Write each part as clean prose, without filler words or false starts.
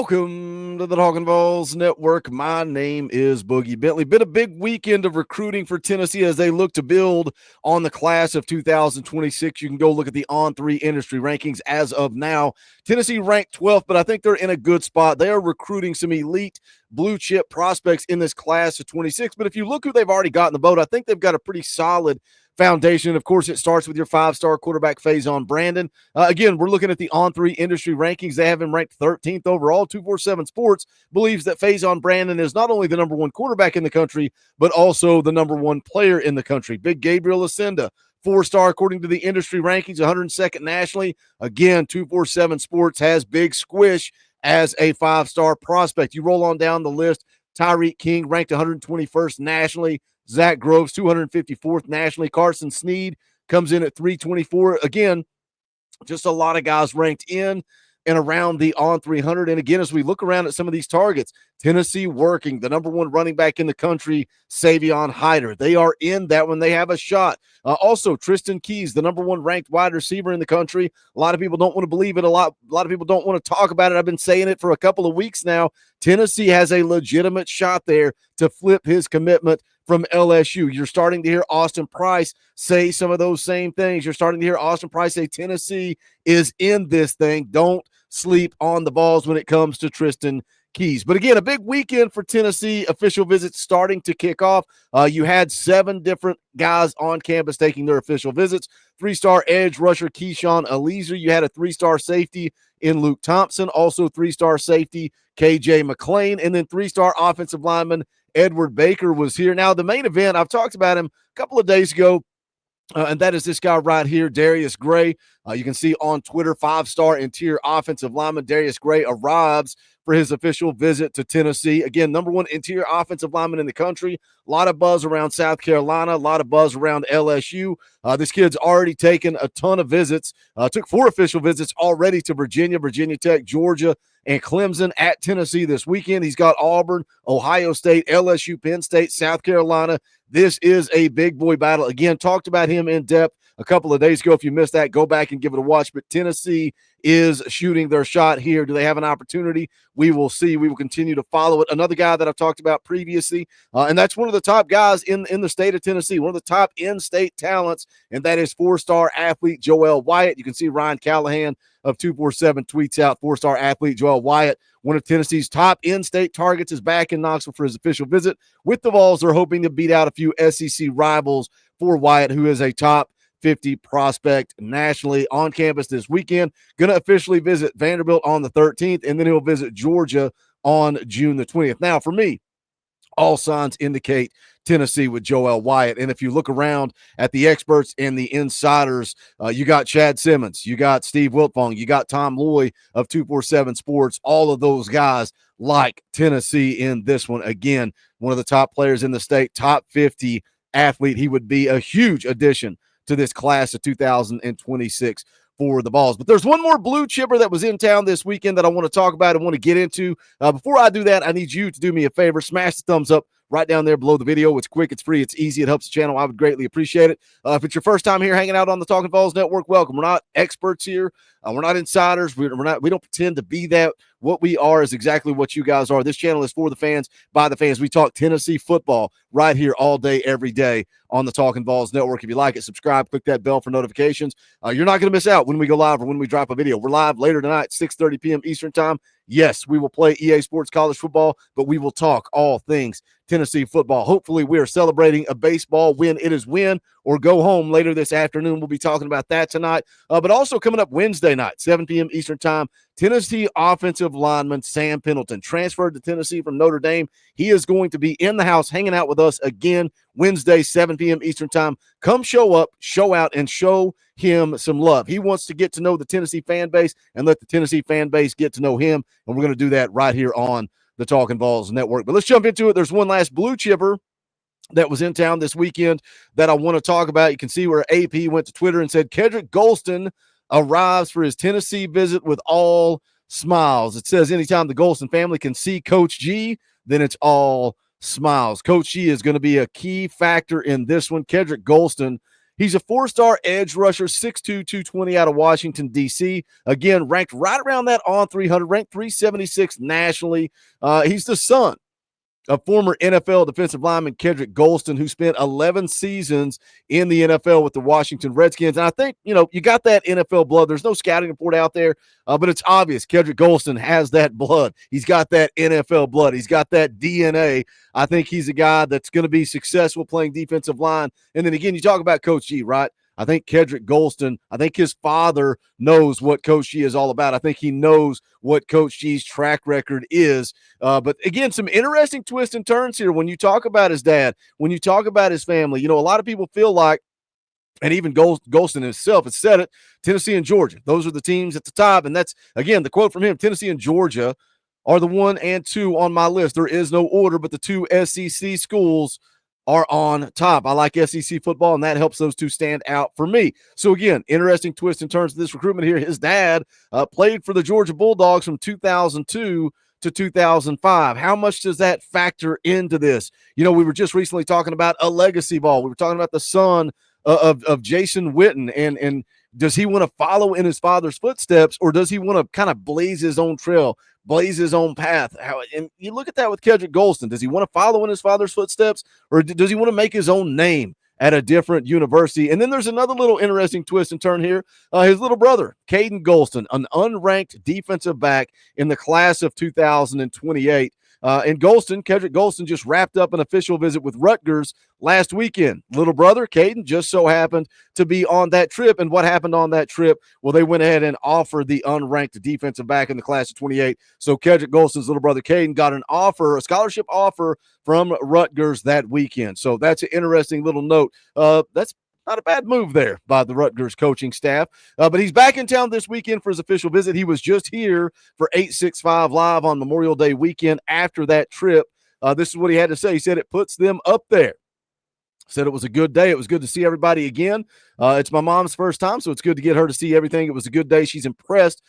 Welcome to the Talkin VAWLS Network. My name is Boogie Bentley. Been a big weekend of recruiting for Tennessee as they look to build on the class of 2026. You can go look at the On3 industry rankings as of now. Tennessee ranked 12th, but I think they're in a good spot. They are recruiting some elite blue chip prospects in this class of 26. But if you look who they've already got in the boat, I think they've got a pretty solid foundation. Of course, it starts with your five-star quarterback, Faison Brandon. Again, we're looking at the On3 industry rankings. They have him ranked 13th overall. 247 Sports believes that Faison Brandon is not only the number one quarterback in the country, but also the number one player in the country. Big Gabriel Ascenda, 4-star according to the industry rankings, 102nd nationally. Again, 247 Sports has Big Squish as a 5-star prospect. You roll on down the list, Tyreek King ranked 121st nationally. Zach Groves, 254th nationally. Carson Sneed comes in at 324. Again, just a lot of guys ranked in and around the on 300. And again, as we look around at some of these targets, Tennessee working the number one running back in the country, Savion Hyder. They are in that when they have a shot. Also, Tristan Keys, the number one ranked wide receiver in the country. A lot of people don't want to believe it. A lot of people don't want to talk about it. I've been saying it for a couple of weeks now. Tennessee has a legitimate shot there to flip his commitment from LSU. You're starting to hear Austin Price say some of those same things. You're starting to hear Austin Price say Tennessee is in this thing. Don't sleep on the balls when it comes to Tristan Keys. But again, a big weekend for Tennessee. Official visits starting to kick off. You had 7 different guys on campus taking their official visits. 3-star edge rusher Keyshawn Eliezer. You had a 3-star safety in Luke Thompson. Also 3-star safety KJ McClain. And then 3-star offensive lineman Edward Baker was here. Now, the main event, I've talked about him a couple of days ago, and that is this guy right here, Darius Gray. You can see on Twitter, 5-star interior offensive lineman Darius Gray arrives for his official visit to Tennessee. Again, number one interior offensive lineman in the country. A lot of buzz around South Carolina, a lot of buzz around LSU. This kid's already taken a ton of visits. Took 4 official visits already to Virginia, Virginia Tech, Georgia, and Clemson. At Tennessee this weekend. He's got Auburn, Ohio State, LSU, Penn State, South Carolina. This is a big boy battle. Again, talked about him in depth a couple of days ago. If you missed that, go back and give it a watch. But Tennessee is shooting their shot here. Do they have an opportunity? We will see. We will continue to follow it. Another guy that I've talked about previously, and that's one of the top guys in the state of Tennessee, one of the top in-state talents, and that is 4-star athlete Joel Wyatt. You can see Ryan Callahan of 247 tweets out 4-star athlete Joel Wyatt. One of Tennessee's top in-state targets is back in Knoxville for his official visit. With the Vols, they're hoping to beat out a few SEC rivals for Wyatt, who is a top 50 prospect nationally on campus this weekend. Going to officially visit Vanderbilt on the 13th, and then he'll visit Georgia on June the 20th. Now, for me, all signs indicate Tennessee with Joel Wyatt. And if you look around at the experts and the insiders, you got Chad Simmons, you got Steve Wiltfong, you got Tom Loy of 247 Sports. All of those guys like Tennessee in this one. Again, one of the top players in the state, top 50 athlete. He would be a huge addition to this class of 2026 for the Vols. But there's one more blue chipper that was in town this weekend that I want to talk about and want to get into. Before I do that, I need you to do me a favor. Smash the thumbs up right down there below the video. It's quick, it's free, it's easy, it helps the channel. I would greatly appreciate it. If it's your first time here hanging out on the Talkin VAWLS Network, welcome. We're not experts here. We're not insiders. We don't pretend to be that. What we are is exactly what you guys are. This channel is for the fans, by the fans. We talk Tennessee football right here all day, every day on the Talkin VAWLS Network. If you like it, subscribe, click that bell for notifications. You're not going to miss out when we go live or when we drop a video. We're live later tonight, 6:30 p.m. Eastern time. Yes, we will play EA Sports College Football, but we will talk all things Tennessee football. Hopefully, we are celebrating a baseball win. It is win or go home later this afternoon. We'll be talking about that tonight. But also coming up Wednesday night, 7 p.m. Eastern time, Tennessee offensive lineman Sam Pendleton transferred to Tennessee from Notre Dame. He is going to be in the house hanging out with us again Wednesday, 7 p.m. Eastern time. Come show up, show out, and show him some love. He wants to get to know the Tennessee fan base and let the Tennessee fan base get to know him, and we're going to do that right here on the Talkin VAWLS Network. But let's jump into it. There's one last blue chipper that was in town this weekend that I want to talk about. You can see where AP went to Twitter and said Kedrick Golston arrives for his Tennessee visit with all smiles. It says anytime the Golston family can see Coach G, then it's all smiles. Coach G is going to be a key factor in this one. Kedrick Golston He's a four-star edge rusher, 6'2", 220 out of Washington, D.C. Again, ranked right around that on 300, ranked 376 nationally. He's the son of former NFL defensive lineman Kedrick Golston, who spent 11 seasons in the NFL with the Washington Redskins. And I think, you got that NFL blood. There's no scouting report out there, but it's obvious Kedrick Golston has that blood. He's got that NFL blood. He's got that DNA. I think he's a guy that's going to be successful playing defensive line. And then again, you talk about Coach G, right? I think Kedrick Golston, I think his father knows what Coach G is all about. I think he knows what Coach G's track record is. But again, some interesting twists and turns here when you talk about his dad, when you talk about his family. A lot of people feel like, and even Golston himself has said it, Tennessee and Georgia, those are the teams at the top. And that's, again, the quote from him, Tennessee and Georgia are the 1 and 2 on my list. There is no order, but the two SEC schools are on top. I like SEC football, and that helps those two stand out for me. So again, interesting twist in terms of this recruitment here. His dad played for the Georgia Bulldogs from 2002 to 2005. How much does that factor into this? We were just recently talking about a legacy ball. We were talking about the son of Jason Witten, and does he want to follow in his father's footsteps, or does he want to kind of blaze his own trail, blaze his own path? And you look at that with Kedrick Golston. Does he want to follow in his father's footsteps, or does he want to make his own name at a different university? And then there's another little interesting twist and turn here. His little brother, Caden Golston, an unranked defensive back in the class of 2028. And Kedrick Golston just wrapped up an official visit with Rutgers last weekend. Little brother, Caden, just so happened to be on that trip. And what happened on that trip? Well, they went ahead and offered the unranked defensive back in the class of 28. So Kedrick Golston's little brother, Caden, got a scholarship offer from Rutgers that weekend. So that's an interesting little note. That's not a bad move there by the Rutgers coaching staff. But he's back in town this weekend for his official visit. He was just here for 865 Live on Memorial Day weekend after that trip. This is what he had to say. He said it puts them up there. Said it was a good day. It was good to see everybody again. It's my mom's first time, so it's good to get her to see everything. It was a good day. She's impressed.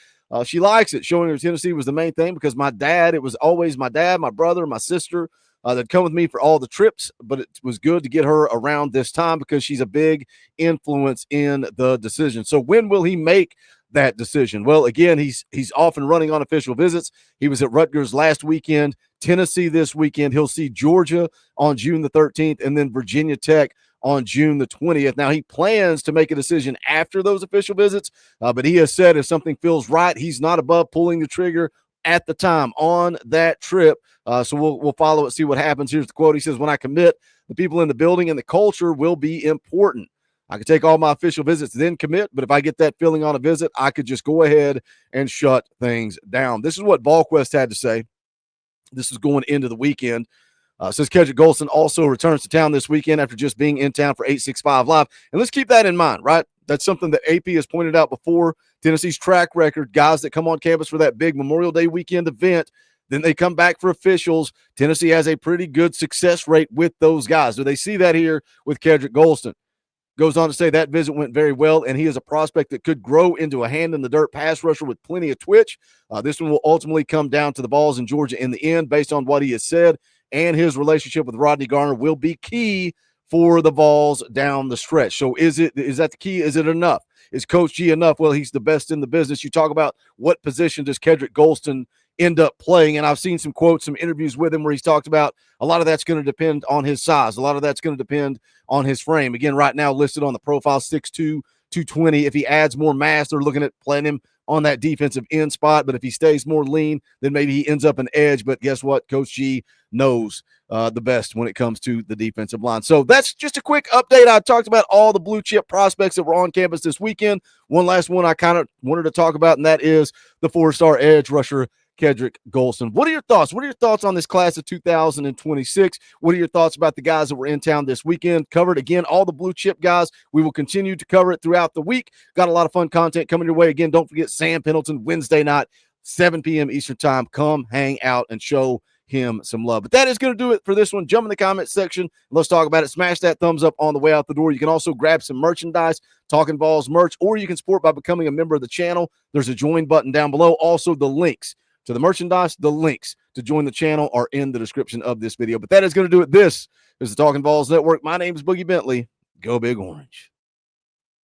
She likes it. Showing her Tennessee was the main thing because it was always my dad, my brother, my sister, that come with me for all the trips, but it was good to get her around this time because she's a big influence in the decision. So when will he make that decision? Well, again, he's off and running on official visits. He was at Rutgers last weekend, Tennessee this weekend. He'll see Georgia on June the 13th and then Virginia Tech on June the 20th. Now, he plans to make a decision after those official visits, but he has said if something feels right, he's not above pulling the trigger at the time on that trip. So we'll follow it, see what happens. Here's the quote. He says, when I commit, the people in the building and the culture will be important. I could take all my official visits, then commit, but if I get that feeling on a visit, I could just go ahead and shut things down. This is what VolQuest had to say. This is going into the weekend. Says Kedrick Golston also returns to town this weekend after just being in town for 865 Live. And let's keep that in mind, right? That's something that AP has pointed out before. Tennessee's track record, guys that come on campus for that big Memorial Day weekend event, then they come back for officials. Tennessee has a pretty good success rate with those guys. Do they see that here with Kedrick Golston? Goes on to say that visit went very well, and he is a prospect that could grow into a hand-in-the-dirt pass rusher with plenty of twitch. This one will ultimately come down to the Vols in Georgia in the end based on what he has said, and his relationship with Rodney Garner will be key for the Vols down the stretch. So is that the key? Is it enough? Is Coach G enough? Well, he's the best in the business. You talk about what position does Kedrick Golston end up playing, and I've seen some quotes, some interviews with him where he's talked about a lot of that's going to depend on his size. A lot of that's going to depend on his frame. Again, right now listed on the profile, 6'2", 220. If he adds more mass, they're looking at playing him on that defensive end spot, but if he stays more lean, then maybe he ends up an edge. But guess what? Coach G knows the best when it comes to the defensive line. So that's just a quick update. I talked about all the blue chip prospects that were on campus this weekend. One last one I kind of wanted to talk about, and that is the 4-star edge rusher, Kedrick Golston. What are your thoughts? What are your thoughts on this class of 2026? What are your thoughts about the guys that were in town this weekend? Covered, again, all the blue chip guys. We will continue to cover it throughout the week. Got a lot of fun content coming your way. Again, don't forget Sam Pendleton, Wednesday night, 7 p.m. Eastern time. Come hang out and show him some love. But that is going to do it for this one. Jump in the comment section. Let's talk about it. Smash that thumbs up on the way out the door. You can also grab some merchandise, Talkin VAWLS merch, or you can support by becoming a member of the channel. There's a join button down below. Also, the links to the merchandise, the links to join the channel are in the description of this video. But that is going to do it. This is the Talkin VAWLS Network. My name is Boogie Bentley. Go Big Orange.